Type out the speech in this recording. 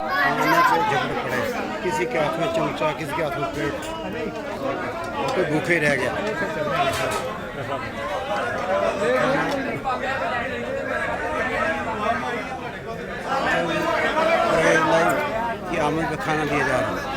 खाने पे झगड़ पड़े, किसी के हाथ में चमचा, किसी के हाथ में प्लेट, कोई भूखे रह गया। की आमद पे खाना दिया जा रहा है।